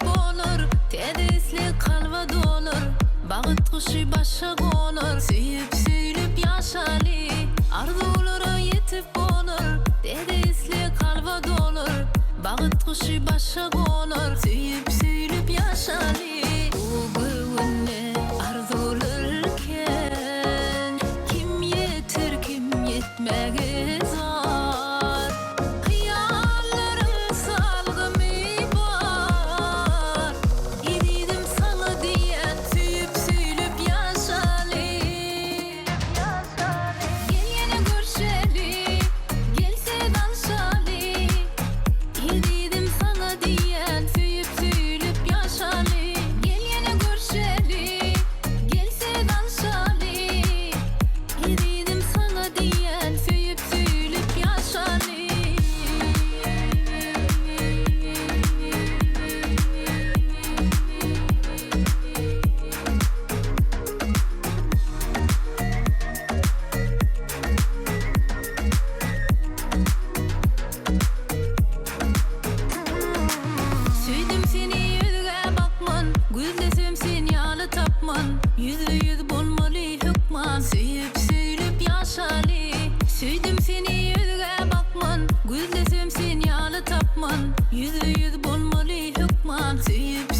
bolur, tedisli kalva dolur. Bağıt kuşu başa konur, süyüp süylüp yaşali. Arzulara yetip olur, tedisli kalva dolur. Bağıt kuşu başa konur, süyüp süylüp yaşali. Bu güne arzularken kim yetir kim yetmege zor. Hayallerim salgımı var, ididim sana diyen süyüp süylüp yaşali. Gel yine görüşeli, gelse danışali. İdidim sana diyen süyüp süylüp yaşali. Gel yine görüşeli, gelse danışali. İdidim sana diyen süyüp süylüp yaşali. Süydüm seni yüzüge bakman, gözlesem sinyalı tapman. Yüzü yüz bulmalı hükman, süyüp süylüp yaşali. Süydüm seni yüzüge bakman, gözlesem sinyalı tapman. Yüzü yüz bulmalı hükman, süyüp